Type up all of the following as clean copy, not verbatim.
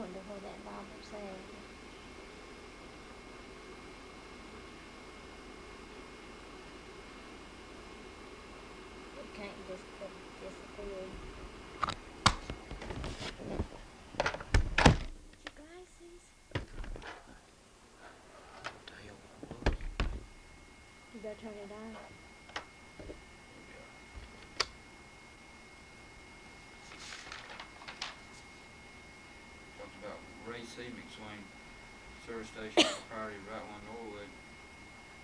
wonder what that Bible said. It can't just disappear. Your glasses? You better turn it on. Talks about Ray C. McSwain, service station proprietor of Route 1 Norwood,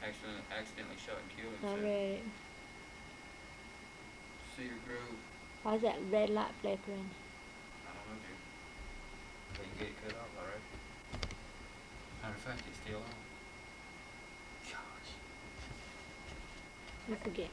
accidentally shot and killed I himself. read it. Cedar Grove. Why's that red light flickering? I don't know, dear. They can get it cut off, alright? Matter of fact, it's still on. Gosh. You forget.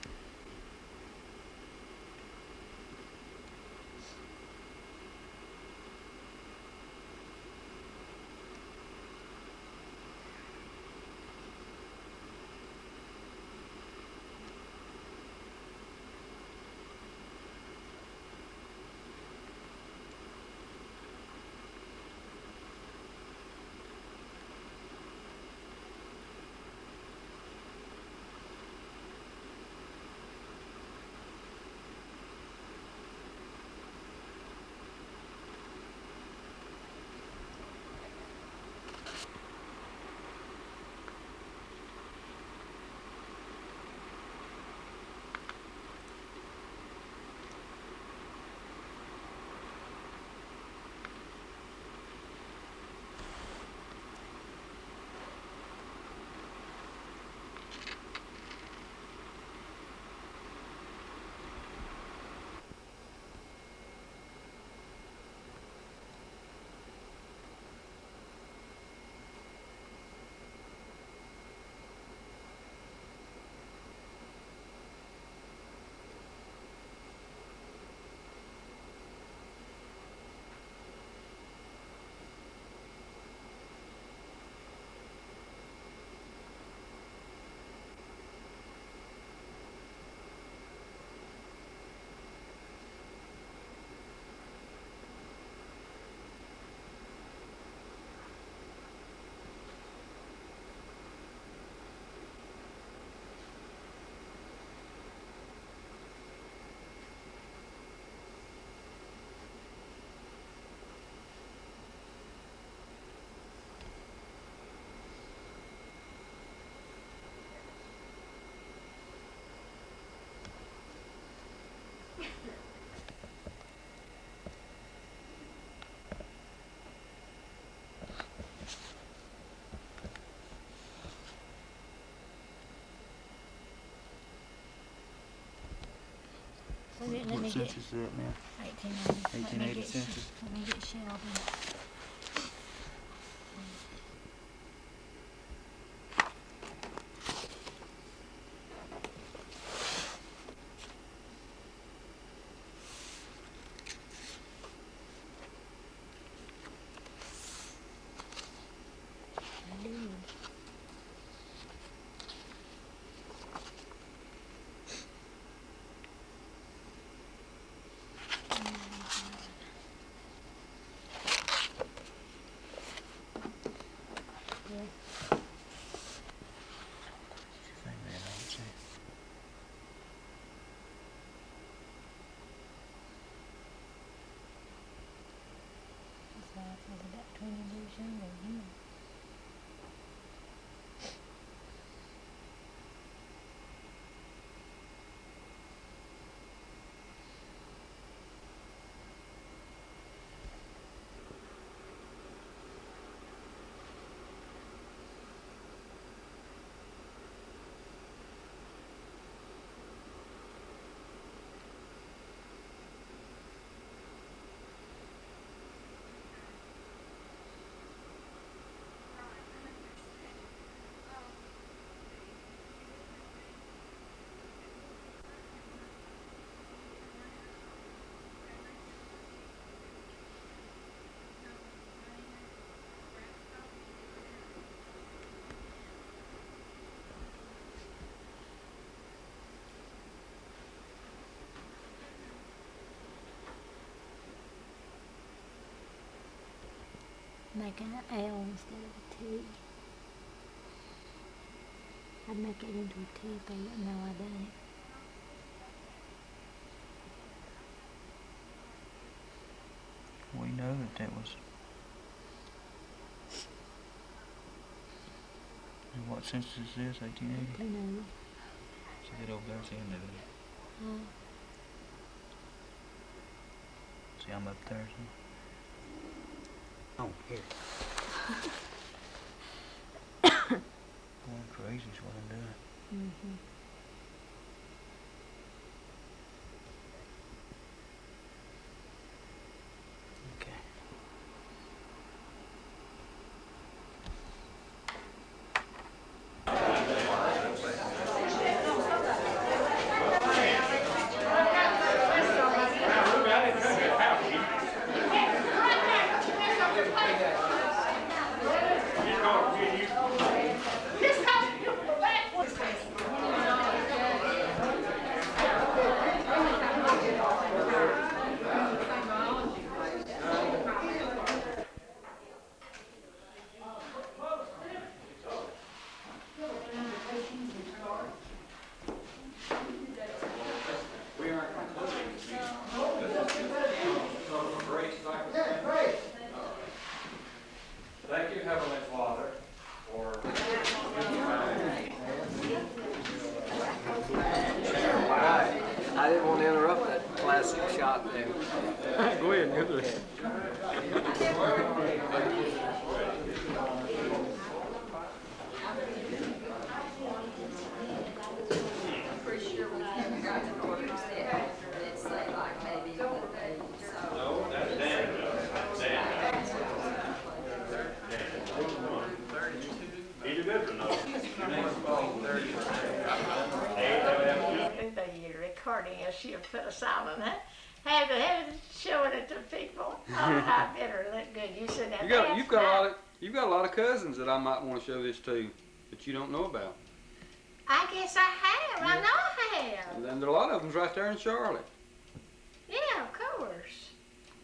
What census is that now? 1880. 1880 census. Let me get Shelby. Was about 20 years younger than him. make an L instead of a T. I'd make it into a T if they didn't know I done it. We know that was. And what census is this? 1880. 1880. So get over there, see, and see, I'm up there. So. Oh, here. Going crazy is what I'm doing. Mm-hmm. Okay. Thank you, Heavenly Father, for I didn't want to interrupt that classic shot there. Go ahead, go ahead. Pretty sure we haven't gotten an order yet. It's like maybe the day, so. No, that's Dan. Individual note. The recording is she'll put a song on that. Have it showing it to people. Oh, I better look good. You should have. You've got a lot of cousins that I might want to show this to that you don't know about. I guess I have. I know I have. And then there are a lot of them right there in Charlotte. Yeah, of course.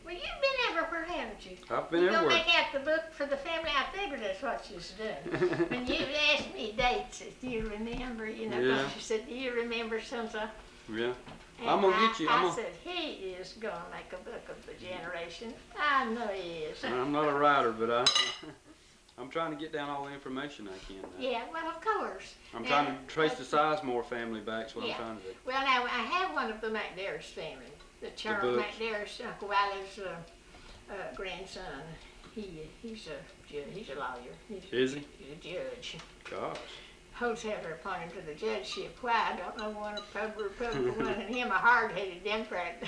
Well, you've been everywhere, haven't you? I've been You're gonna everywhere. make out the book for the family. I figured that's what you was doing. When you asked me dates, if you remember, you know, Yeah. you said, "Do you remember something?" Yeah. And I'm gonna get you. I said, he is gonna make a book of the generation. I know he is. I'm not a writer, but I'm trying to get down all the information I can. Yeah, well, of course. I'm trying to trace the Sizemore family back. That's what Yeah. I'm trying to do. Well, now, I have one of the McDaris family. The Charles books. McDaris, Uncle Wiley's grandson. He's a lawyer. Is he? He's a judge. Gosh. Holds had her appointed to the judgeship. Why? I don't know. One a Republican one, and him a hard-headed Democrat.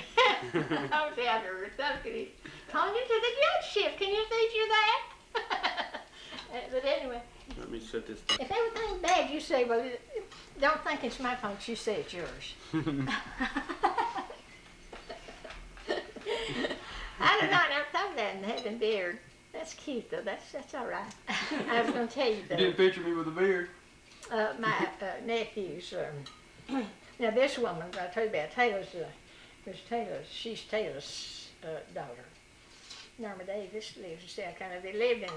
Holds had her appointed to the judgeship. Can you figure that? But anyway, Let me set this. if everything's bad, you say, well, don't think it's my fault. You say it's yours. I did not know thought of that in having beard. That's cute though. That's all right. I was going to tell you You though. didn't picture me with a beard. My nephews. Now this woman I told you about, she's Taylor's daughter. Norma Davis lives in South Carolina. They lived in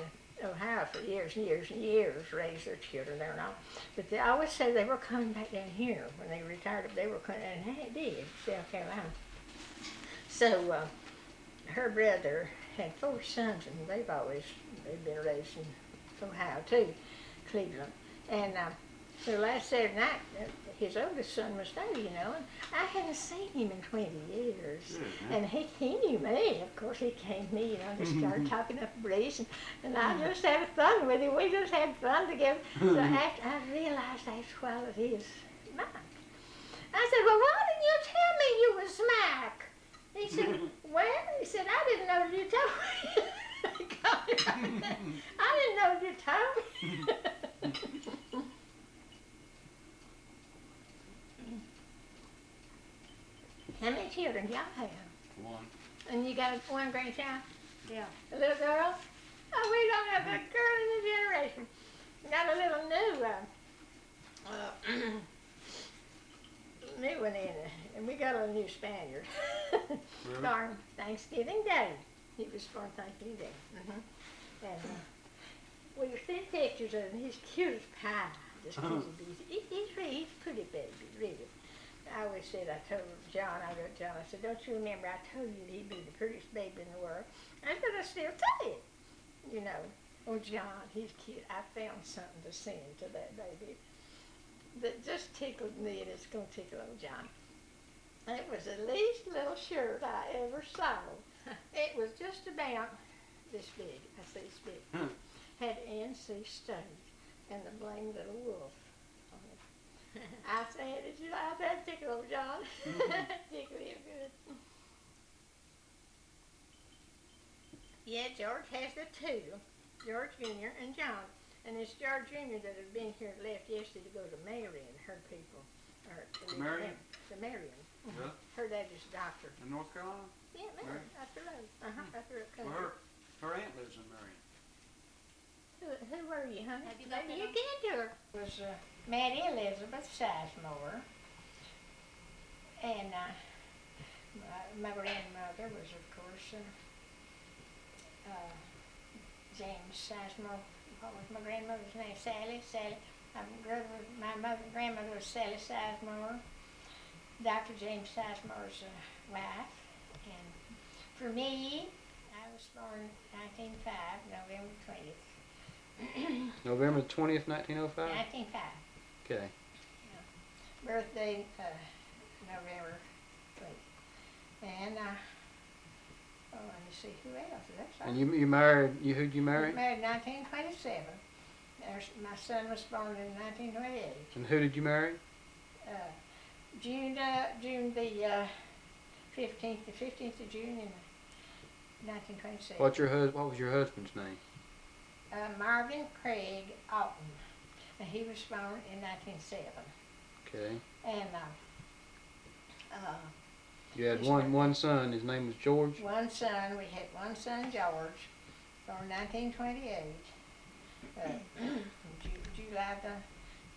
Ohio for years and years and years, raised their children there and all. But they always said they were coming back down here when they retired. They were coming, and they did, South Carolina. So her brother had 4 sons, and they've been raised in Ohio too, Cleveland. And so last Saturday night, his oldest son was there, you know, and I hadn't seen him in 20 years. Mm-hmm. And he knew me. Of course, he came to me, you know, and just started talking up a breeze, and I just had fun with him. We just had fun together. So after I realized that's why it is Mike. I said, well, why didn't you tell me you was Mike? He said, well, he said, I didn't know you told me. I didn't know you told me. How many children do y'all have? 1. And you got one grandchild? Yeah. A little girl? Oh, we don't have a girl in the generation. Got a little new one in, and we got a new Spaniard. Really? Darn Thanksgiving Day. He was born Thanksgiving Day. And we sent pictures of him. He's cute as pie. Just he's pretty baby, really. I always said, I told John, I wrote John, I said, don't you remember I told you that he'd be the prettiest baby in the world? I said, I still say it. You know, oh John, he's cute. I found something to send to that baby that just tickled me, and it's going to tickle old John. It was the least little shirt I ever saw. It was just about this big. I say this big. Had NC State and the blame little wolf on it. I said, did you like that tickle, old John? Tickle him good. Yeah, George has the two, George Jr. and John. And it's George Jr. that had been here, left yesterday to go to Marion, her people. Marion? To Marion. Yeah. Her dad is a doctor. In North Carolina? Yeah, Marion, up the road. Up the road. Well, her aunt lives in Marion. Who were you, honey? Have you got Maybe that you on? can do her. It was Maddie Elizabeth Sizemore. And my grandmother was, of course, James Sizemore. What was my grandmother's name? Sally. My grandmother was Sally Sizemore. Dr. James Sizemore's wife. And for me, I was born 1905, November 20th. November 20th, 1905? 1905. Okay. Birthday, November 20th. And, let me see, who else? That's And you married, who'd you marry? Married in 1927. My son was born in 1928. And who did you marry? June the 15th, the 15th of June in 1927. What was your husband's name? Marvin Craig Alton. And he was born in 1907. Okay. And You had one son, his name was George? one son, we had one son, George, born 1928, July the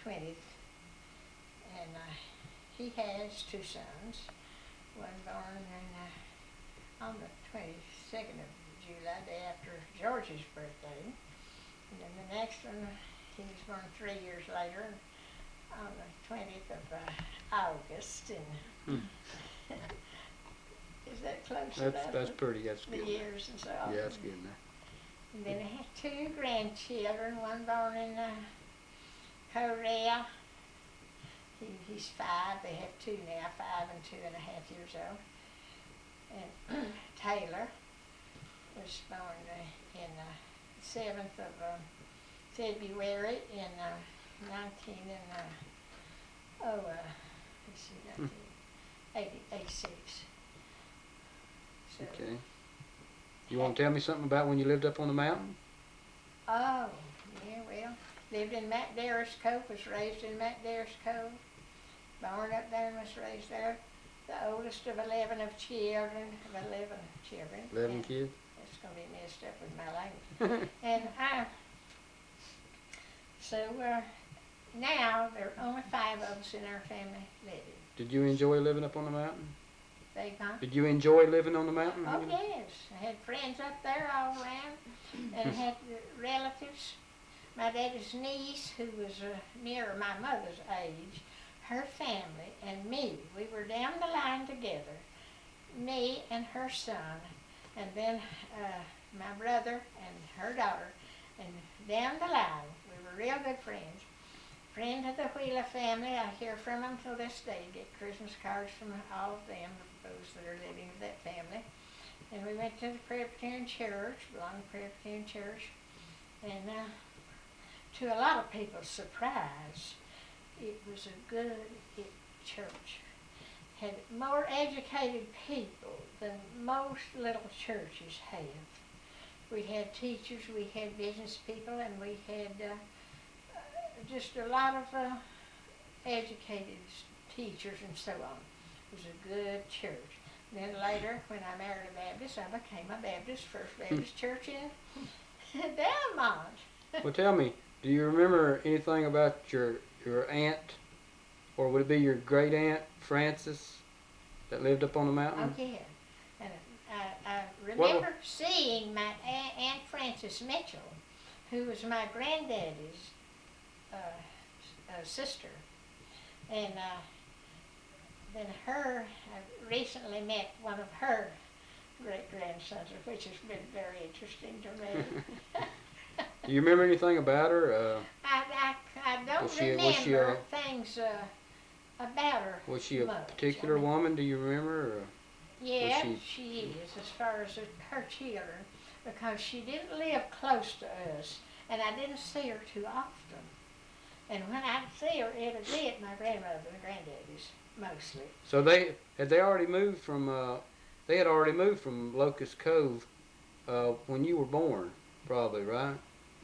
20th. And he has two sons, one born on the 22nd of July, day after George's birthday. And then the next one, he was born 3 years later, on the 20th of August. And is that close enough? That's pretty, that's The good. years and so on. Yeah, that's good enough. And then I have two grandchildren, one born in Korea. He's 5. They have two now, 5 and 2.5 years old. And Taylor was born in 7th of February in 1986. So, Okay. You want to tell me something about when you lived up on the mountain? oh, yeah, well, lived in McDaris Cove, was raised in McDaris Cove, born up there and was raised there. The oldest of 11 children. 11 And kids? it's going to be messed up with my language. And now there are only 5 of us in our family living. Did you enjoy living up on the mountain? They gone? Did you enjoy living on the mountain? Oh, yes. I had friends up there all around, and I had relatives. My daddy's niece, who was near my mother's age, her family, and me. We were down the line together, me and her son, and then my brother and her daughter, and down the line. We were real good friends. Friend of the Wheeler family, I hear from them till this day, get Christmas cards from all of them, those that are living with that family. And we went to the Presbyterian Church, belonged to Presbyterian Church, and to a lot of people's surprise, it was a good church. Had more educated people than most little churches have. We had teachers, we had business people, and we had just a lot of educated teachers and so on. It was a good church. Then later, when I married a Baptist, I became a Baptist, First Baptist Church in Delmont. Well, tell me, do you remember anything about your aunt, or would it be your great aunt, Frances, that lived up on the mountain? Oh, yeah. And I remember seeing my Aunt Frances Mitchell, who was my granddaddy's sister. And then I recently met one of her great-grandsons, which has been very interesting to me. Do you remember anything about her? I don't Was she remember things about her Was she a much. particular woman? Do you remember? Or? Yeah, she is, as far as her children, because she didn't live close to us, and I didn't see her too often. And when I'd see her, it'd be at my grandmother and granddaddy's, mostly. So they had already moved from Locust Cove when you were born, probably, right?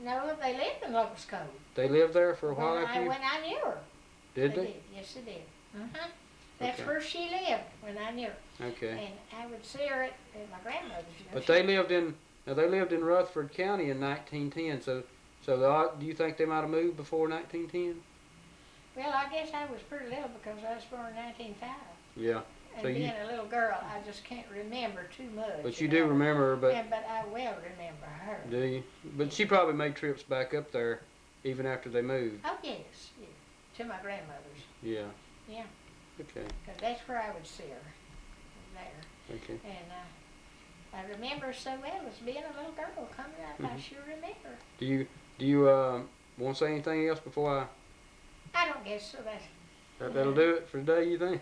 No, they lived in Locust Cove. They lived there for a while after you? When I knew her. Did they? Yes, they did. That's Okay. where she lived when I knew her. Okay. And I would see her at my grandmother's. You know, But they lived in Rutherford County in 1910. So do you think they might have moved before 1910? Well, I guess I was pretty little because I was born in 1905. Yeah. And So being a little girl, I just can't remember too much. But you do remember her, but But I will remember her. do you? But she probably made trips back up there even after they moved. Oh, yes, yeah. To my grandmother's. Yeah. Yeah. Okay. Because that's where I would see her, there. Okay. And I remember her so well as being a little girl coming out. I sure remember. Do you want to say anything else before I don't guess so. that'll do it for today? You think?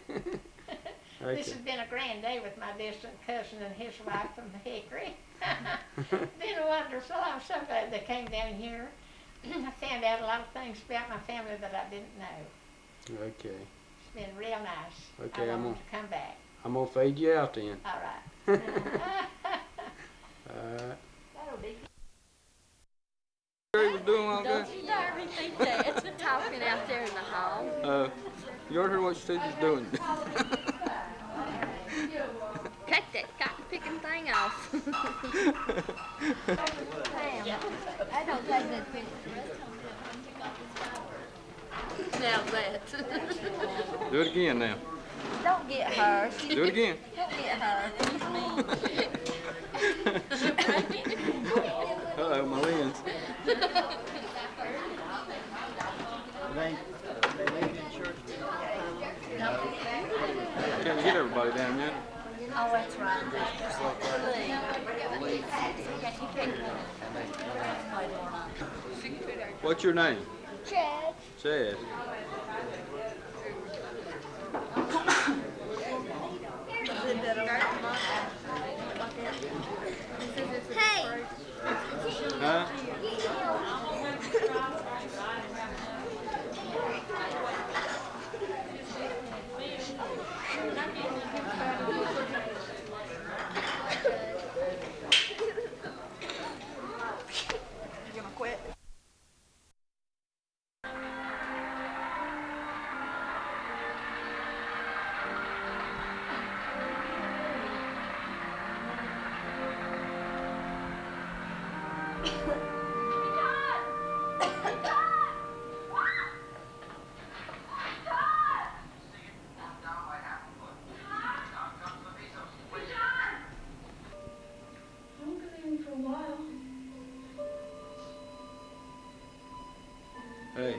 This has been a grand day with my distant cousin and his wife from Hickory. Been wonderful. I'm so glad they came down here. I found out a lot of things about my family that I didn't know. Okay. It's been real nice. Okay, I want to come back. I'm gonna fade you out then. All right. That'll be What was doing all Don't you dare repeat that. Talking out there in the hall. You already heard what she was doing. Cut that cotton picking thing off. I don't take that picture. Now that. Do it again now. Don't get her. Do it again. Don't get her. Uh-oh, my lens. Can't get everybody down yet. Oh, that's right. What's your name? Chad. Chad. Hey. Huh? Hey.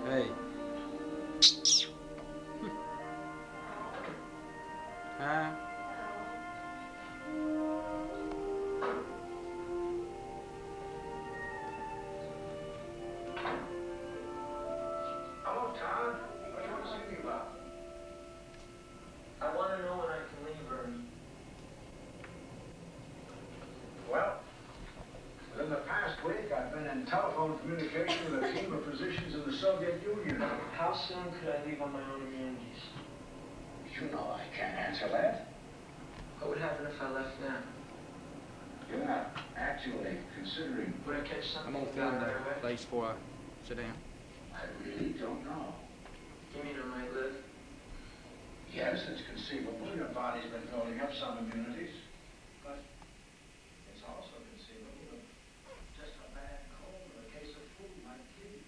Hey. Hi. Hello, Todd. What do you want to see me about? I want to know when I can leave Ernie. Well, within the past week, I've been in telephone communication with a team of physicians in the Soviet Union. How soon could I leave on my own immunities? You know I can't answer that. What would happen if I left now? You're not actually considering. Would I catch something? I'm gonna film that place before I sit down. I really don't know. You mean I might live? Yes, it's conceivable your body's been building up some immunities, but it's also conceivable that just a bad cold or a case of flu might kill you.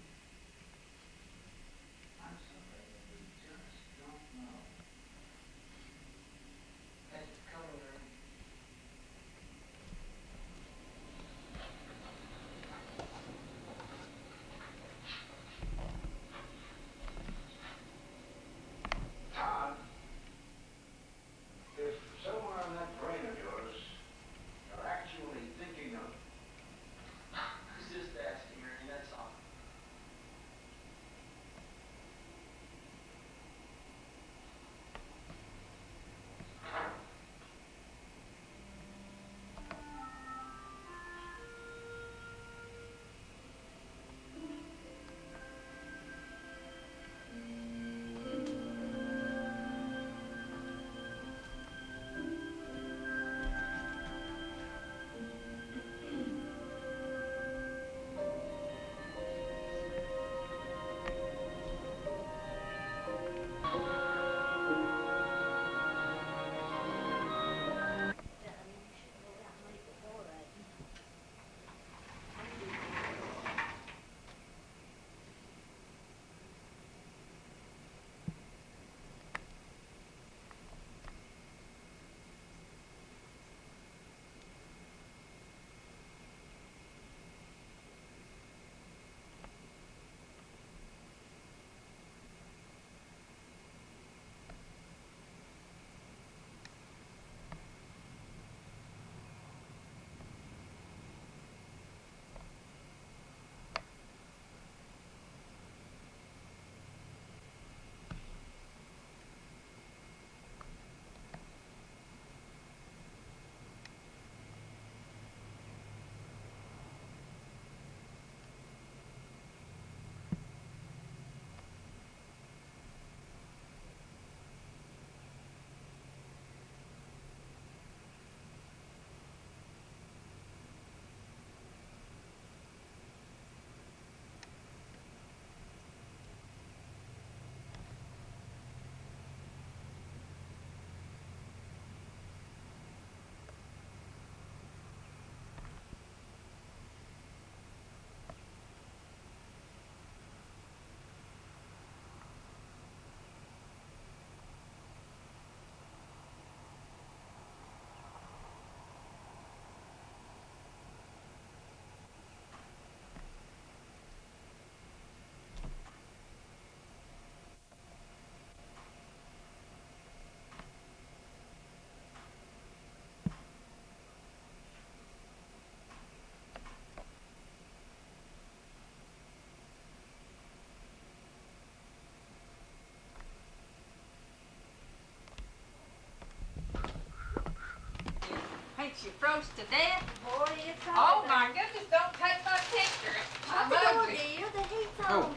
you froze to death? Boy, it's Oh hot. my goodness, don't take my picture. Shut I'm the door, ugly. dear. The heat's Oh. on.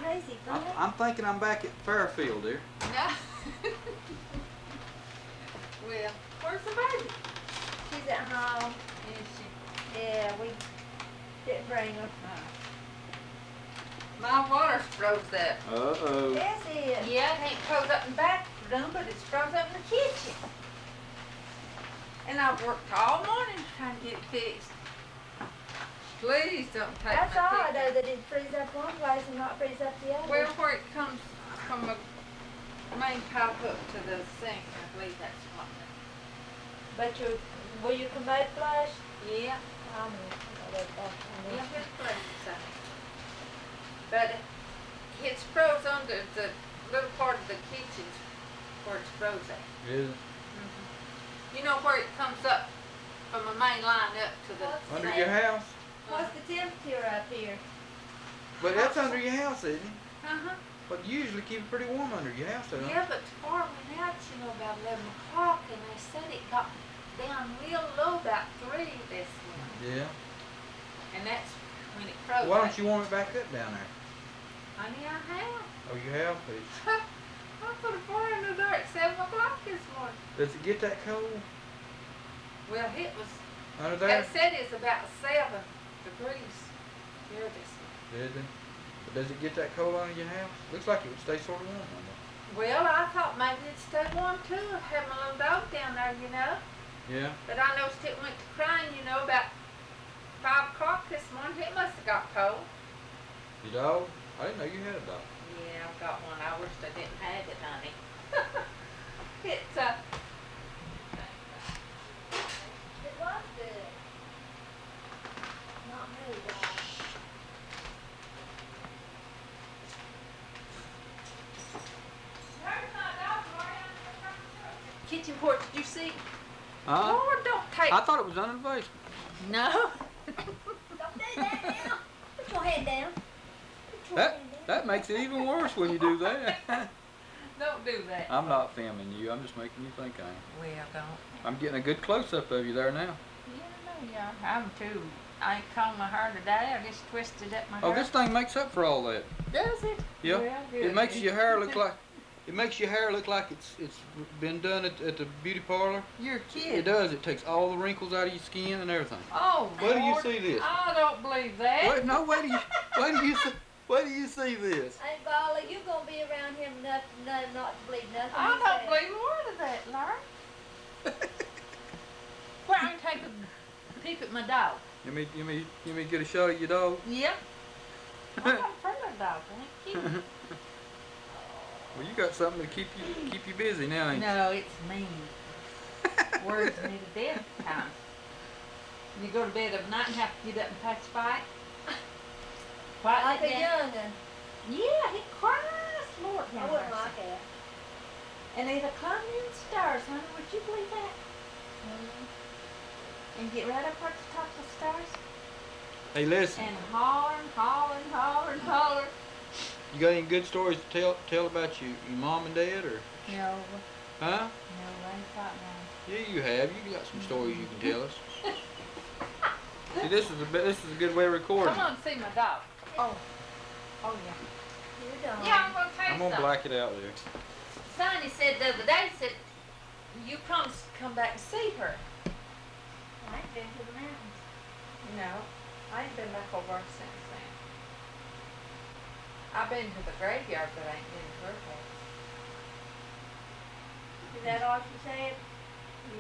Crazy, funny. I'm thinking I'm back at Fairfield, dear. No. Well, where's the baby? She's at home. Is she? Yeah, we didn't bring her. My water's froze up. Uh-oh. Yes, it is. Yeah, it ain't froze up in the bathroom, but it's froze up in the kitchen. And I've worked all morning trying to get it fixed. Please don't take That's my odd, picture. though, that it freeze up one place and not freeze up the other. Well, where it comes from a main pipe up to the sink, I believe that's what. But will you commode flush? Yeah, I'm yeah, it's frozen. But it's froze under the little part of the kitchen where it's frozen. Is it? You know where it comes up from the main line up to the Under sink? your house? What's the temperature up here? But that's under your house, isn't it? Uh-huh. But you usually keep it pretty warm under your house, don't you? Yeah, but tomorrow went out, you know, about 11 o'clock, and they said it got down real low about 3 this morning. Yeah. And that's when it froze. Why don't you warm it back up down there? Honey, I have. Oh, you have? It's, I put a fire in the dark at 7 o'clock this morning. does it get that cold Well, it was, under they there? said it's about 7 degrees here this morning. Did it? But does it get that cold under your house? Looks like it would stay sort of warm under Well, I thought maybe it'd stay warm too. I had my little dog down there, you know. there. Yeah. But I noticed it went to crying, you know, about 5 o'clock this morning. It must have got cold. Your dog? I didn't know you had a dog. Yeah, I've got one. I wish I didn't have it, honey. It's It was good. Not me, though. kitchen porch. Did you see? Huh? Lord, don't take. I thought it was under the basement. No. Don't do that now. Put your head down. Put your That head down. that makes it even worse when you do that. Don't do that. I'm not filming you. I'm just making you think I am. Well, don't. I'm getting a good close up of you there now. Yeah, I'm too. I ain't combed my hair today. I just twisted up my Oh, hair. this thing makes up for all that. Does it? Yeah. Well, good. It makes your hair look like it's been done at the beauty parlor. You're It kidding. does. It takes all the wrinkles out of your skin and everything. Oh, Where do you Lord, see this? I don't believe that. Wait, no, wait do you see this? Hey, Bala, you gonna be around him enough to know not to believe nothing I he don't says. believe a word of that, Larry. Where I can take a peep at my dog. You me get a shot at your dog? Yep. I got a friend of dog. Ain't cute. Well, you got something to keep you busy now, ain't you? No, it's mean. Worries me to death at times. You go to bed of night and have to get up and patch fight. Quiet Like a down. young'un. Yeah, he cries, Lord. I have wouldn't mercy. like that. And he's a climbing in the stars, honey. Would you believe that? And get right up at the top of the stars Hey, listen. and holler. You got any good stories to tell about your mom and dad, or No, huh? no, I ain't got none. Yeah, you have. You got some stories you can tell us. See, this is a good way of recording. Come on, see my dog. Oh, yeah. You don't. Yeah, I'm gonna tell you I'm gonna something. black it out there. Sonny said the other day, said, you promised to come back and see her. I ain't been to the mountains. No, I ain't been back over since then. I've been to the graveyard, but I ain't been to her place. Is that all she said?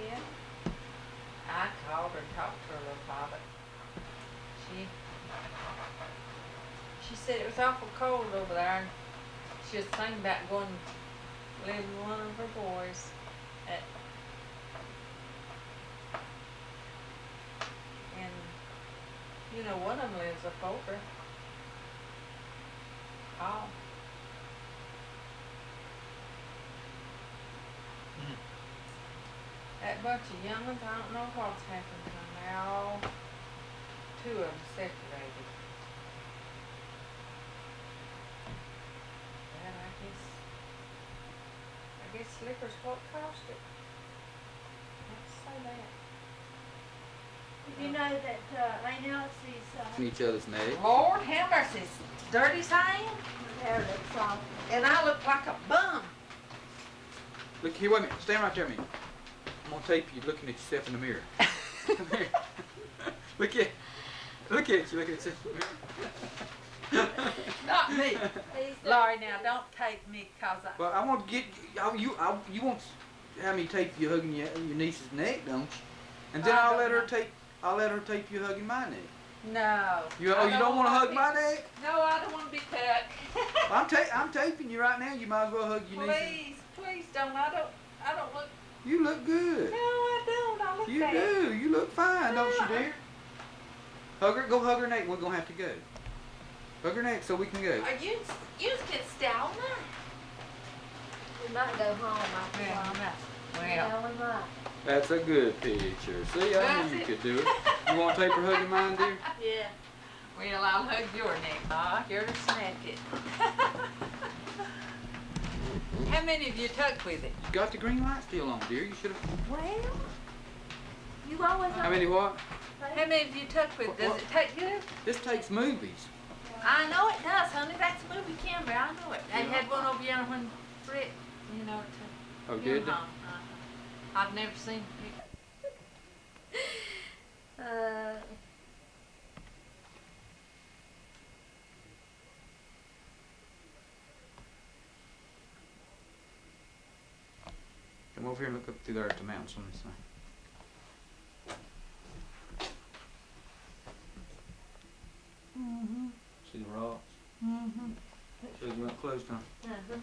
Yeah. I called her and talked to her a little while, but she said it was awful cold over there, and she was thinking about going to live with one of her boys and you know, one of them lives up over. Oh. That bunch of young ones, I don't know what's happened to them. They're all, 2 of them separated. And I guess liquor's what caused it. Let's say that. You know that Aunt Elsie's Each other's neck. Lord have mercy, dirty as I am, hair looks soft. and I look like a bum. Look here, wait a minute. Stand right there a minute. I'm gonna tape you looking at yourself in the mirror. Come here. Look at you looking at yourself in the mirror. Not me. Please don't. Laurie, now don't take me 'cause I. Well, I want to get you want to have me tape you hugging your niece's neck, don't you? And then I I'll don't let her know. tape you hugging my neck. No. You I don't want to hug be- my neck? No, I don't want to be touched. I'm taping you right now. You might as well hug your niece. Please, please don't. I don't look. You look good. No, I don't. I look You bad. do. You look fine, don't you, No. dear? Hug her. Go hug her neck. We're gonna have to go. Hug her neck so we can go. Are you can stay all night. We might go home after a Well, while. well. Yeah, we might. That's a good picture. See, I That's knew you it. could do it. You want to tape her hugging mine, dear? Yeah. Well, I'll hug your neck. Oh, you're to snack it. How many of you tucked with it? You got the green light still on, dear. You should have. Well, you always How many what? How many of you tucked with it? Does it take good? This takes movies. I know it does, honey. That's a movie camera. I know it. They Yeah. had one over yonder when Brett, Oh, to did they? I've never seen it. Come over here and look up through there at the mountains on this thing. Mm-hmm. See the rocks? Mm-hmm. Shows them up close, huh? Uh-huh.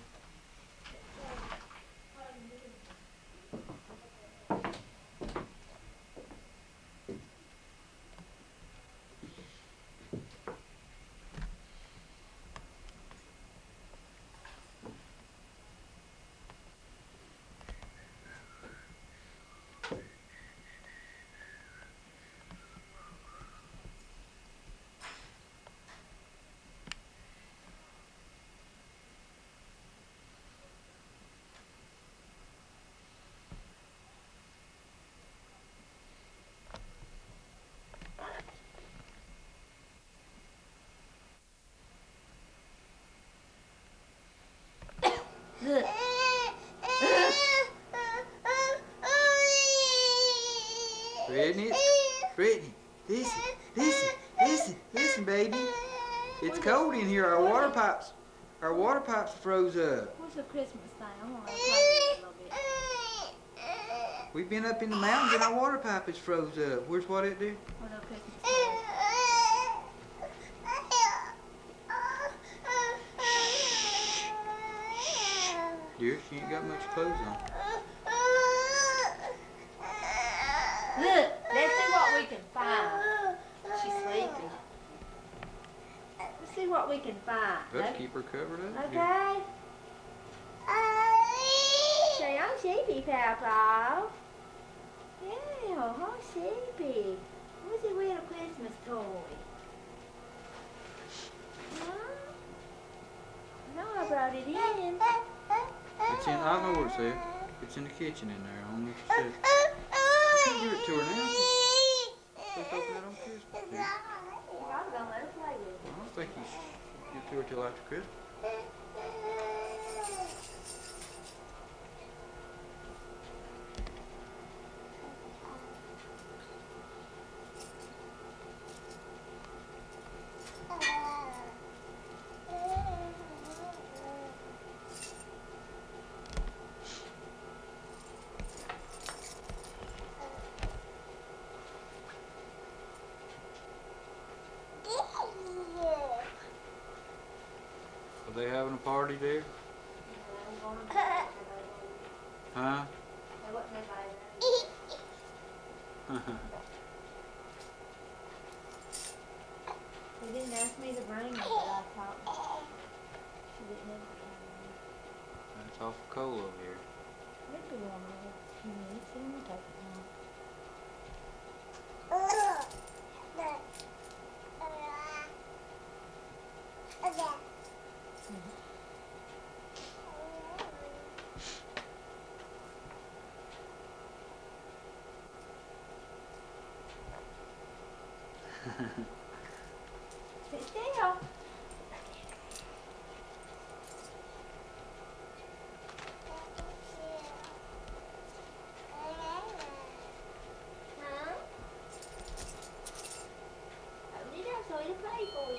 Brittany, Brittany, listen, baby. It's cold in here. Our water pipes froze up. What's the Christmas thing? I'm gonna play it a little bit. We've been up in the mountains and our water pipe is froze up. Where's what it do? What a Christmas thing. Dear, she ain't got much clothes on. Look, let's see what we can find. She's sleepy. Let's see what we can find. Better keep her covered up. dear. Okay? Say, I'm sleepy, Papa. Yeah, I'm sleepy. What's a little Christmas toy? Huh? No, I brought it in. It's in. I know where it's at. It's in the kitchen in there. I don't know if you said. You can't give it to her now. Let's open it on Christmas. Dear. I was gonna let her play with it. I don't think you should give it to her till after Christmas. Are they having a party there? Huh? They didn't ask me to bring it, but I thought she didn't have It's awful cold over here. It'd be warm in a few minutes. It won't take long. Sit still. Huh? Open it up so it'll play for you.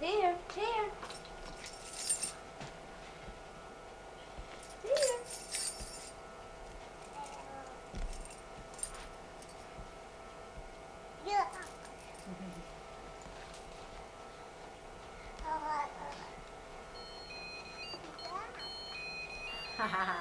Here, here. Here. Ha ha ha.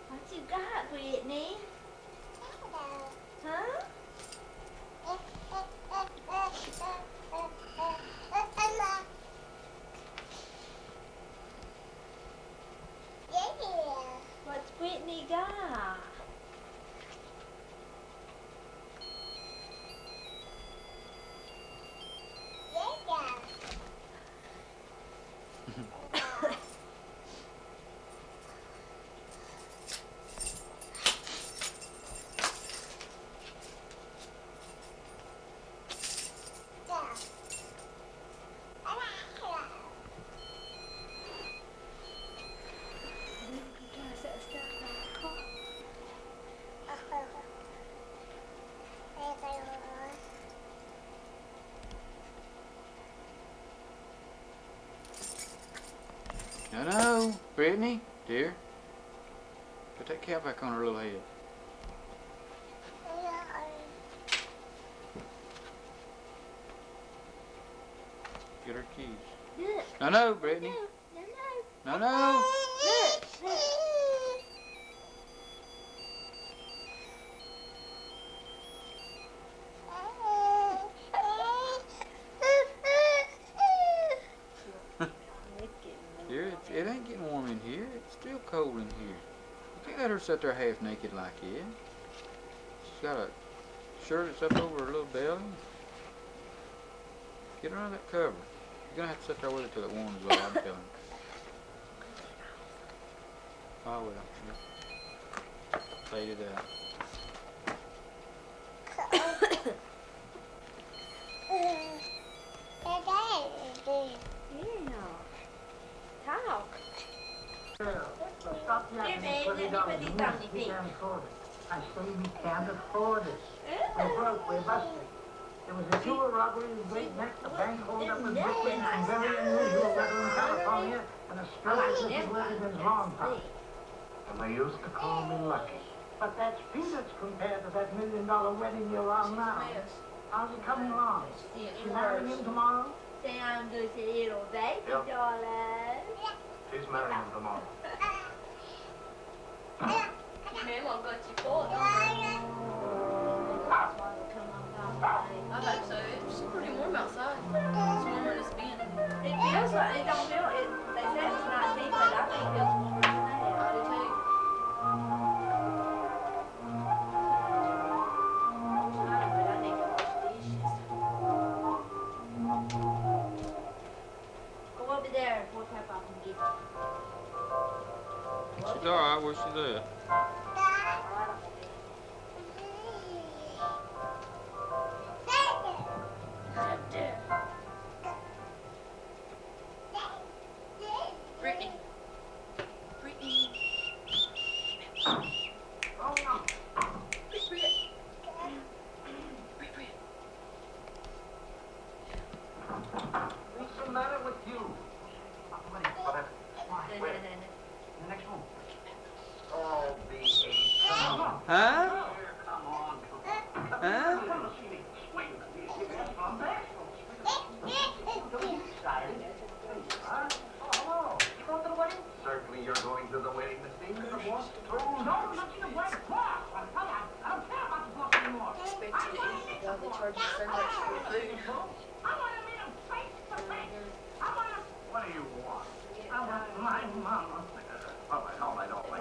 What you got, Whitney? Huh? What's Whitney got? No, Brittany, dear. Put that cap back on her little head. Get her keys. Look. No, Brittany. No. No. Look. Look. Dear, it ain't getting warm in here. It's still cold in here. You can't let her sit there half naked like it. She's got a shirt that's up over her little belly. Get her out of that cover. You're gonna have to sit there with her till it warms up, I'm telling you. Oh well. Fade it out. Talk. Stop Here, yapping. babe, let me put these on your feet. I say we can't afford it. We're broke, we're busted. There was a jewel robbery in Great Neck, a bank hold up in Brooklyn, and very unusual weather in California, and a struggle this is where it is long time. And they used to call me lucky. But that's peanuts compared to that $1 million wedding you're on now. How's it coming along? She marrying him tomorrow? Sound good, little baby Yep. darling. She's marrying him tomorrow. Mama got you for it. I hope so. It's pretty warm outside. It's warmer than it's been. It feels like, it don't feel, they said it's 19, but I think it feels warmer than I that. do too. But I need to wash dishes. Go over there and pour pep off and get it. She's alright, where's she at? Brittany. Brittany. What's the matter with you? Whatever. Where? The next room. Oh, the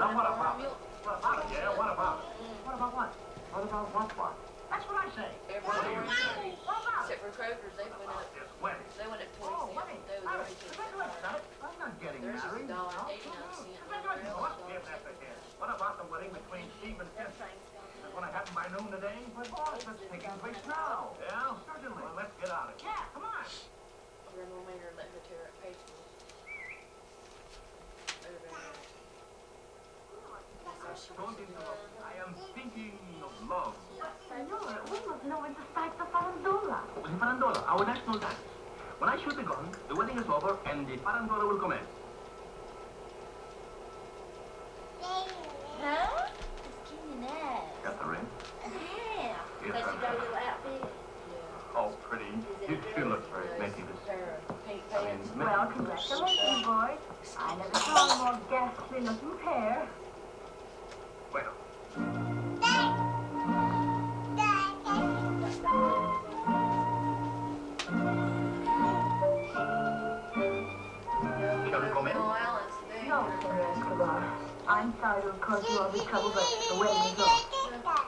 Now what more about it? milk. What about it? Yeah, what about it? What about what? What about what? That's what I say. Every store in city. What about it? Except for Kroger's, they went up. It's wedding. They went up 20 Oh, cents. wedding. They were already taking Congratulations, that. son. I'm not getting Theirs is married. $1.89. Congratulations. What? Give that to him. What about the wedding between Steve and Cynthia? Is it going to happen by noon today? Well, boss, it's taking place now. Yeah, certainly. Well, let's get on it. Yeah, come on. Grandma made her let her tear up page for us. They were very nice. That's all she Don't wants to do. interrupt. I am thinking of love. Senor, we must know when to start the farandola. The farandola, our national dance. When I shoot the gun, the wedding is over and the farandola will commence. Huh? It's getting nice. Got the ring? Yeah. Yes, Does she I'm got a sure. little outfit? Oh, pretty. You look very native. Their pink I mean, pants. Well, congratulations, boys. I never saw a more ghastly looking pair. Well, shall we come in? No allowance today. No, Sir Escobar. I'm sorry to have caused you all this trouble, but the wedding is off.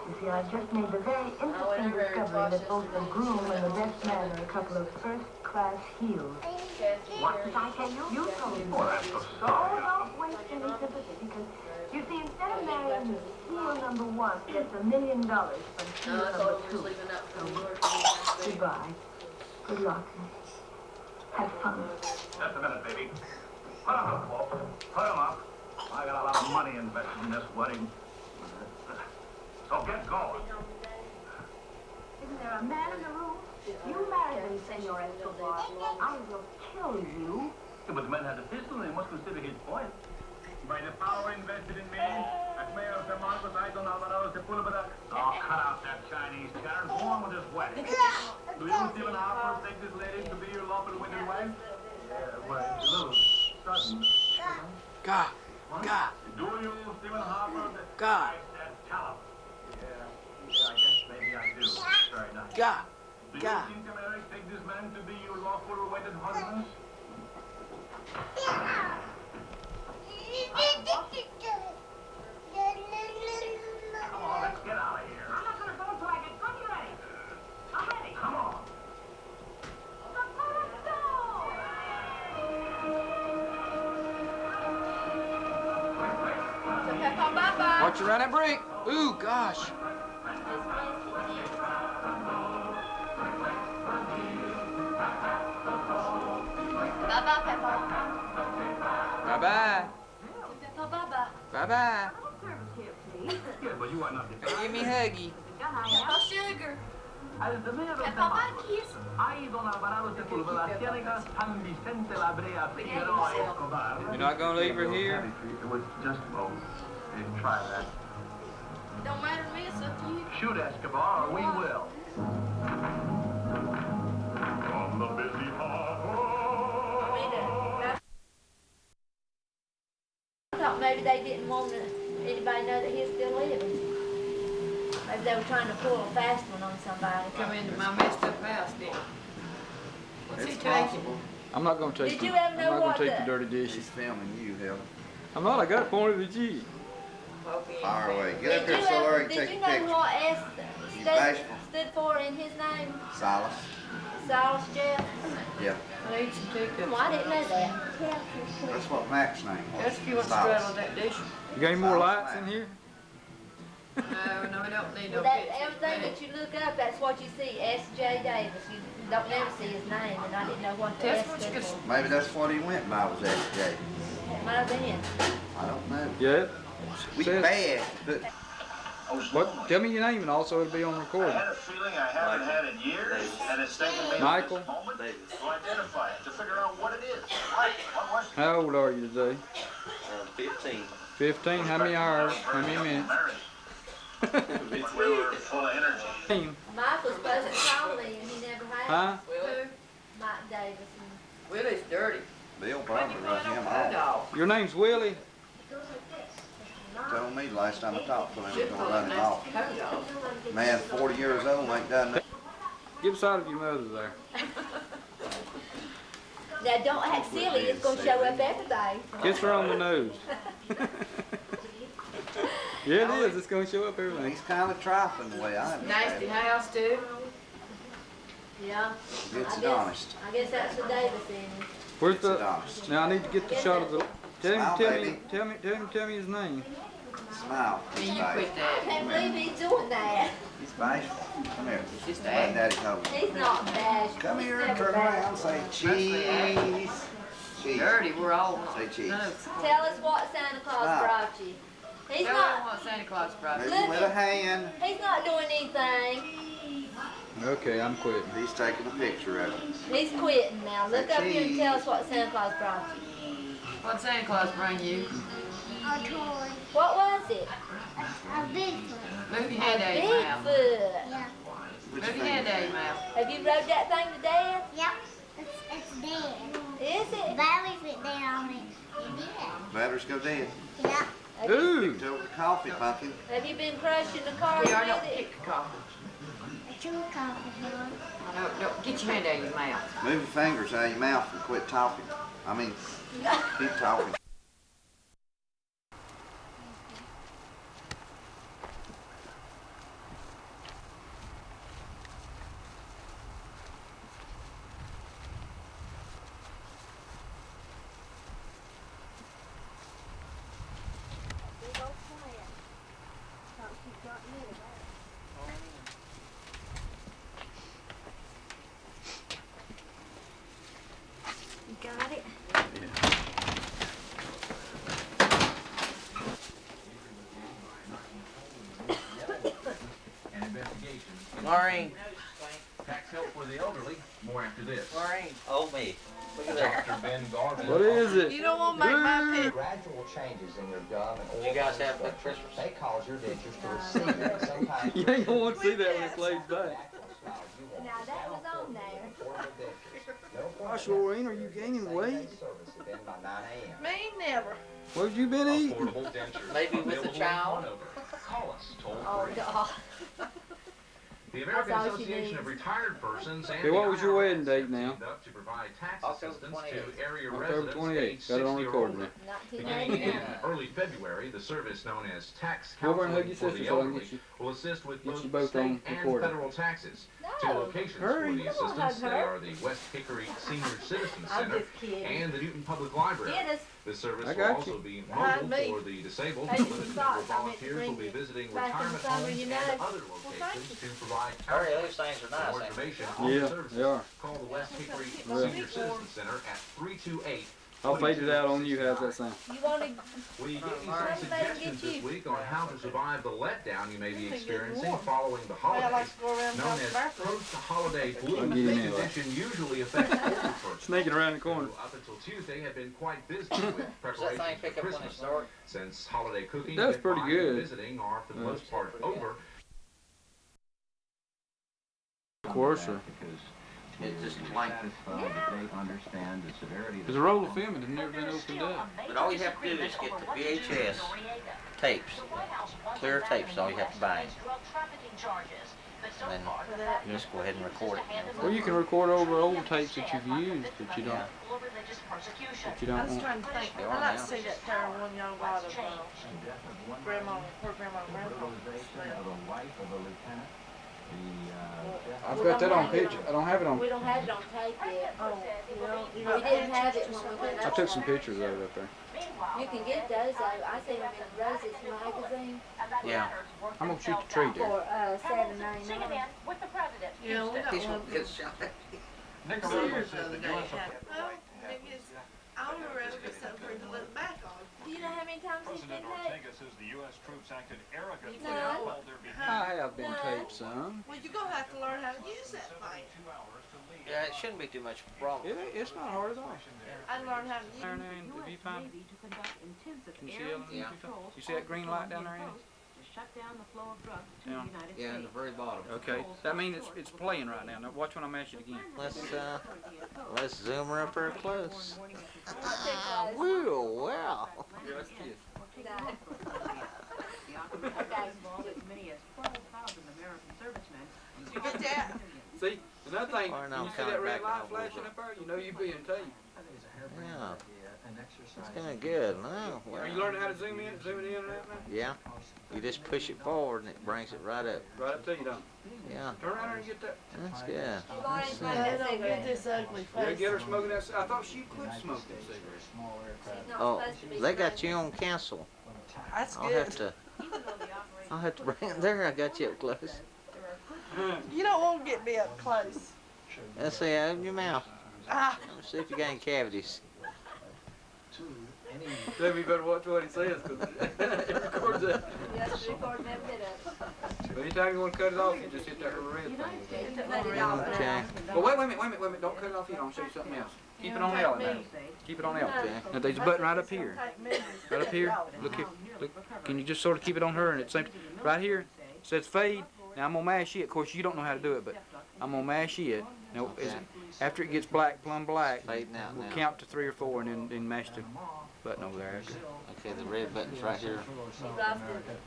You see, I just made the very interesting discovery that both the groom and the best man are a couple of first-class heels. What? Did I tell you? You told me. Oh, I'm so Oh, sorry. don't waste any sympathy, because, you see, instead of marrying heel number one, gets $1 million from heel No, I number told him we two. was leaving out for New York. and we had to leave. Goodbye. Good luck. Have fun. Just a minute, baby. Put 'em up, Walt. Put 'em up. I got a lot of money invested in this wedding. So get going. Isn't there a man in the room? You marry me, Senor Escobar. I will kill you. Yeah, but the man had a pistol and he must consider his point. By the power invested in me, as mayor of San Marcos, I don't know about Sepulveda. Oh, cut out that Chinese chatter. Go on with this wedding. Do you, Stephen Harper, take this lady to be your lawful wedded wife? Well, it's a little sudden. God. God. Do you, Stephen Harper? God. I said tell him. Yeah, I guess maybe I do. Very nice. God. Do you, God. Cynthia Mary, take this man to be your lawful wedded husband? Come on, let's get out of here. I'm not going to go until I get good ready. I'm ready. Come on. Papa, bye-bye. Watch you around that brick. Ooh, gosh. Bye-bye, Papa. Bye-bye. Papa, bye-bye. Bye-bye. Yeah, but you are not the Give me a huggy. Papa, sugar. Al mayor of San Papa, Marcos, kiss. I, don Alvarado Sepulveda, Ciénaga, San Vicente Labrea, Figueroa, Escobar. You're not gonna leave her here? It was just, well, didn't try that. Don't matter to me, it's up to you. Shoot, Escobar, or we will. On the busy harbor. I thought maybe they didn't want anybody to know that he's still living. Maybe they were trying to pull a fast one on somebody. Come into my messed up house, didn't he? What's he It's taking? possible. I'm not gonna take Did the, you ever I'm know not gonna what take the- the dirty He's dishes. filming you, Helen. I'm not, I got it pointed at you. Fire away. Did Get up you here so ever, Larry can did take you a know picture. what S You stood, bashful. stood for in his name? Silas. Silas Jeff? Yeah. I need some teacups. Well, I didn't know that. That's what Mac's name was. That's if you want to Silas. straddle that dish. You got any more lights in here? No, we don't need no Well, that, pictures. everything that you look up, that's what you see. S.J. Davis. You don't never see his name, and I didn't know what the That's S what you stood could- for. Maybe that's what he went by was SJ. It might have been. I don't know. Yeah. We Says- bad, but What? Tell me your name and also it'll be on I recording. had a feeling I haven't had in years, and it's taken me Michael? this moment to identify it, to figure out what it is. What was it? How old are you today? 15. 15? How many hours? How many minutes? When we were full of energy. Mike was supposed to call me, and he never had. Huh? Willie? Mike Davis. Willie's dirty. Bill probably run him off. Your name's Willie? Told me last time I talked to him, he was gonna run him off. Coat off. Man, 40 years old, ain't done nothing. Get beside of your mother there. Now, don't act silly. It's going to show up every day. Kiss her on the nose. Yeah, it is. It's gonna show up everything. He's kind of trifling the way I am. Nasty house too. Yeah. It's honest. I guess that's the Davis in. Where's It's the? honest. Now I need to get the shot of the. Smile, Tell baby. me his name. Smile. I mean, He's you quit bashful. I that. can't believe he's doing that. He's bashful. Come here. Just Let act. Daddy hold you. He's not bashful. Come He's here and never turn bashful. around. Say cheese. Cheese. Dirty, we're all. Say cheese. No. Tell us what Santa Claus Stop. brought you. He's Tell them not. what Santa Claus brought you. Maybe with a hand. He's not doing anything. Okay, I'm quitting. He's taking a picture of it. He's quitting now. Look up here and tell us what Santa Claus brought you. What Santa Claus bring you? A toy. What was it? A Bigfoot. Move your A hand out of your mouth. Bigfoot. Yeah. Put Move your your hand finger. out of your mouth. Have you rode that thing to death? Yep. It's dead. Is it? Batteries went dead on it. It did. Batteries go dead. Yeah. Have you, Ooh. Picked over the coffee pumpkin. have you been crushing the cars We are with not it? kick the coffee. A true coffee hill. No, no, get your hand out of your mouth. Move your fingers out of your mouth and quit talking. I mean, keep talking. You got it? An investigation. Maureen. Tax help for the elderly. More after this. Maureen. Oh, me. Look at that. Dr. Ben Garvin. What is it? You don't want to make my pick. Gradual changes in your gum and You guys have a good Christmas. they cause your dentures to recede. And sometimes You ain't gonna want to see that when it plays back. Now that was on there. Gosh, Lorraine, are you gaining weight? Me never. What have you been eating? Affordable dentures. Maybe with a child. Call us toll Oh, free. God. The American That's all she Association needs. of Retired Persons and Okay, what was your the wedding IRS date have now? teamed up to provide tax October assistance 28th. to area October residents 28th. aged Got it on 60 or recording older. now. Beginning in 1989. early February, the service known as Tax Go over and hug Counseling your for sister the so I can Elderly get you. will assist with Get both you both state on and recording. federal taxes. Two No. locations Hurry. for the You don't assistance. hug They her. are the West Hickory Senior Citizen I'm Center just kidding. and the Newton Public Library. Get us. This service I will got also you. be Behind mobile me. for the disabled. Hey, Limited socks. number of I meant to volunteers will bring be you visiting back in the retirement summer, homes you and know. other thank locations to provide Hurry, counseling. those things are For nice. more ain't they? information on the Yeah, services, they are. call the West Hickory Yeah. Senior Citizen Center at 328. I'll fade it out on you. How's that sound? You wanted. We gave you Alright. some suggestions this week on how to survive the letdown you may be experiencing following the I like holidays. to go around Known as backwards. post-holiday I'll blues, get the him anyway. condition usually affects older persons. Sneaking around the corner. Who, up until Tuesday, have been quite busy with Does that preparations thing for pick up when Christmas. it's dark? Since holiday cooking, That's gift pretty buying, and good. visiting are for the Yeah. most part Pretty good. over. Of course, sir. It's just like There's a roll of film that has never been opened up. But all you have to do is get the VHS tapes. Clear tapes, all you have to buy. And then just go ahead and record it. Well, you can record over old tapes that you've used that you don't. Yeah. That you I don't was want. trying to think. They I'd are like now. to see that tower one y'all got of Grandma, her grandma, and grandpa. I've got that on picture. I don't have it on. We don't have it on tape yet. Oh, you know, you We got didn't have it when we went I up took some there. pictures of it up there. You can get those. I seen them in Rose's magazine Yeah. I'm gonna shoot the tree there. for $7.99. You know, we got He's one. gonna get shot. Sears the other day. Well, maybe it's, I don't remember if it's something for him to look back on. Do you know how many times he's been late? says the U.S. troops acted arrogantly No. and called their I have been taped some. Well, you're gonna have to learn how to use that thing. Yeah, it shouldn't be too much of a problem. It's not hard at all. I learned how to use Down there in the viewfinder. Can you see it on the Yeah. viewfinder? You see that green light down there in it? Down. Yeah, in the very bottom. Okay, that means it's playing right now. Now watch when I mash it again. Let's zoom her up there close. Ah, Woo, wow. Yeah, let's kiss. Okay. You get that? See, Another thing, Or no, you see coming that red back light over. flashing up there, you know you're being taped. Yeah. It's kind of good. No, well, Are you learning how to zoom it in and out now? yeah. You just push it forward and it brings it right up. Right up to you, don't Yeah. you? Turn around there and get that. That's good. I don't get this ugly Yeah, face. get her smoking that. I thought she quit smoking cigarettes. Oh, they got you on cancel. That's I'll good. have to bring it there. I got you up close. You don't want to get me up close. Let's see, open your mouth. Ah. Let's see if you got any cavities. Then we better watch what he says, because it records that. Yes, recording every bit of it. Anytime you want to cut it off, you just hit that little red thing. Let it off Okay. now. Well, wait a minute. Don't cut it off yet. I'll show you something else. Keep it on L now. Keep it on L. Okay. Now there's a button right up here. Right up here. Look here. Look. Can you just sort of keep it on her and it seems right here it says fade. Now I'm gonna mash it. Of course you don't know how to do it, but I'm gonna mash it. Now after it gets black, plumb black, Fading out we'll now. count to 3 or 4 and then mash the button over there after. Okay, the red button's right here. You lost it.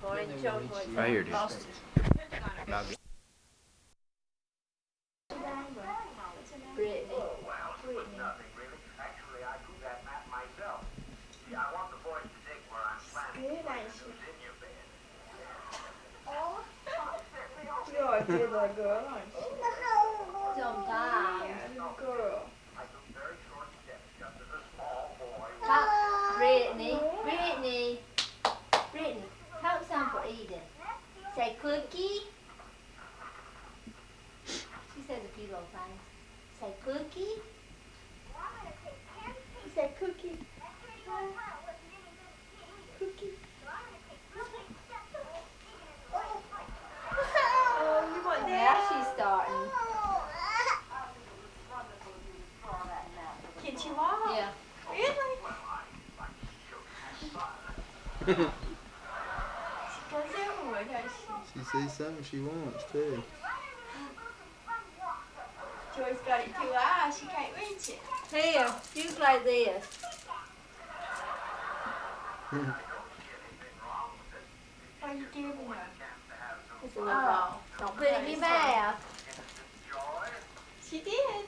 Orange chocolate. Right here it is. Lost Now, Brittany. Actually, I do that map myself. See, I want the boys to dig where I'm planting. Good, ain't she? In your bed. You're a good little girl, aren't you? Sometimes. Yeah, little girl. I took very short steps just as a small boy. Talk, Brittany. Brittany. Talk some for Eden. Say cookie. She says a few little things. Say cookie. You say cookie. Cookie. Oh, you want Now that? she's starting. Can she walk? Yeah. Really? She goes everywhere, doesn't she? She sees something she wants too. Joy's got it 2 eyes. She can't reach it. Here, you play this. What are you giving her? It's a little ball. Don't put it in your mouth. She did.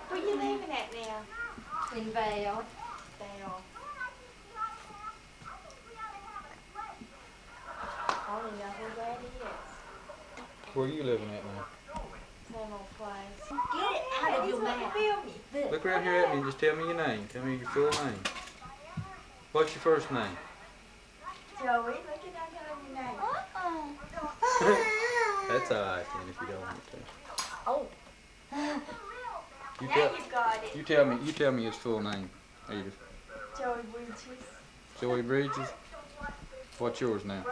Where you living at now? In Vale. Down. I don't even know who that is. Where you living at now? Same old place. Get it out of your mouth. Feel me. Look. look around here at me and just tell me your name. Tell me your full name. What's your first name? Joey, look at that on your name. That's alright then if you don't want to. Oh. You Now tell, you got it. you tell me his full name, Edith. Joey Bridges. Joey Bridges. What's yours now?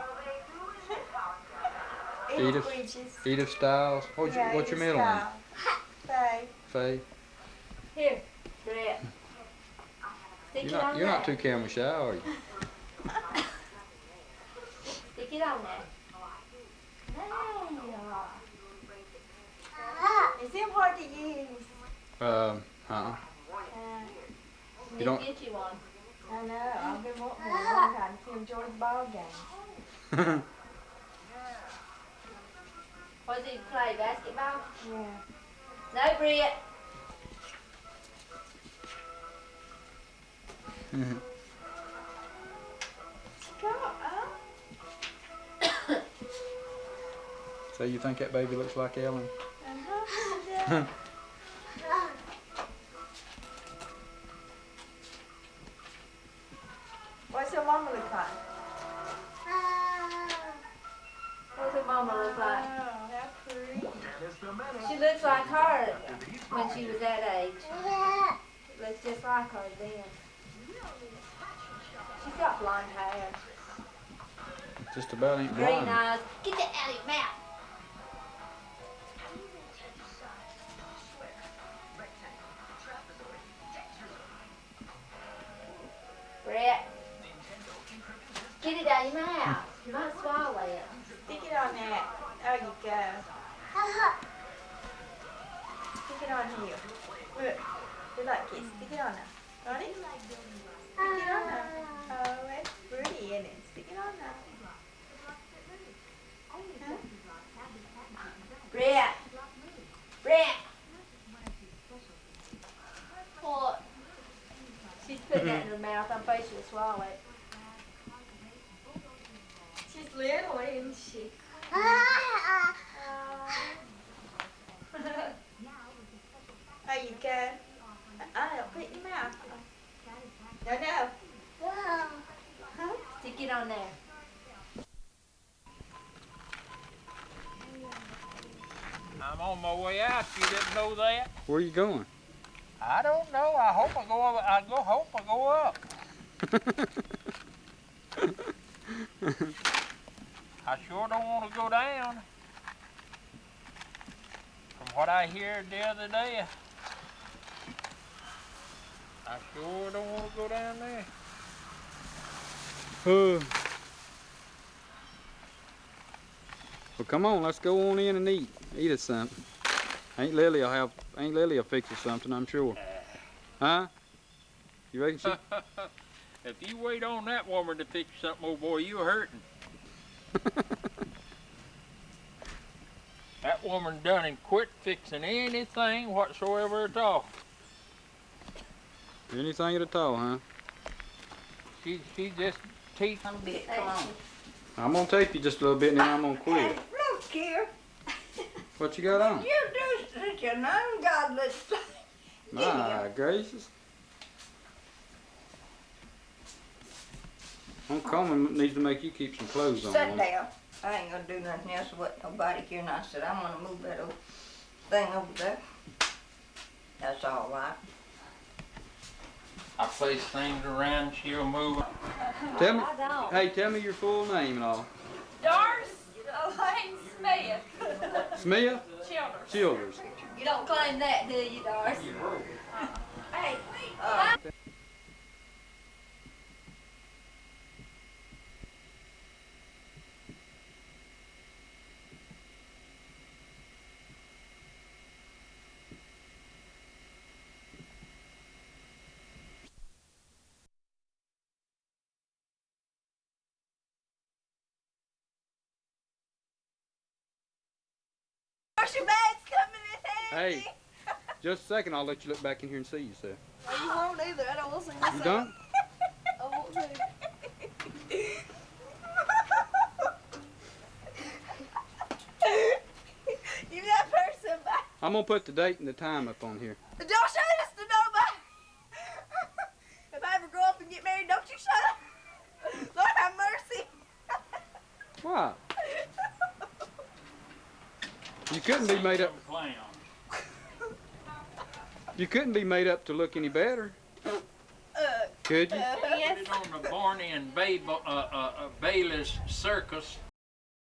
Edith Bridges. Edith Styles. What's your Edith middle name? Styles. Faye. Faye. Here, Brett. Stick it on You're not there. too camera shy, are you? Stick it on there. Is it hard to use? You don't- Get you one. I know. I've been wanting one a long time to film Joy's ball game. What do you play, basketball? Yeah. No, Brett. Go up. So you think that baby looks like Ellen? Yeah. What's your mama look like? What's her mama look like? Oh, how pretty. She looks like her when she was that age. Looks just like her then. She's got blonde hair. Just about ain't Green blind. eyes. Get that out of your mouth. Brett. Get it out of your mouth. You might swallow it. Stick it on that. There you go. Stick it on here. Look. Do like it. Stick it on there. Got it? it on there. Oh, that's pretty, isn't it? Stick it on there. Huh? Brett. Brett. What? She's putting that in her mouth. I'm afraid she'll swallow it. She's little, isn't she? There you go. Put it in your mouth. No. Huh? Stick it on there. I'm on my way out. You didn't know that? Where you going? I don't know. I hope I go up. Hope I go up. I sure don't want to go down. From what I heard the other day, I sure don't want to go down there. Well, come on, let's go on in and eat. Eat us something. Aunt Lily'll fix us something, I'm sure. Huh? You reckon she? If you wait on that woman to fix something, old boy, you're hurting. That woman done and quit fixing anything whatsoever at all. Anything at all, huh? She just teach. Come on. I'm gonna tape you just a little bit and then I'm gonna quit. Look here. What you got on? You do such an ungodly thing. My gracious. Homecoming needs to make you keep some clothes on. Sit down. I ain't gonna do nothing else with nobody here. And I said, I'm gonna move that old thing over there. That's all right. I place things around, she'll move. Tell me, hey, tell me your full name and all. Doris Elaine Smith. Smith? Childers. Childers. You don't claim that, do you, Doris? Hey. Your bag's coming in handy. Hey, just a second, I'll let you look back in here and see yourself. Oh, you won't either. I don't want to see myself. You don't? I won't do. You that person back. I'm gonna put the date and the time up on here. Don't show this to nobody. If I ever grow up and get married, don't you show it. Lord have mercy. Why? You couldn't be made up. You couldn't be made up to look any better. Could you? Put it on the Barney and Bayless Circus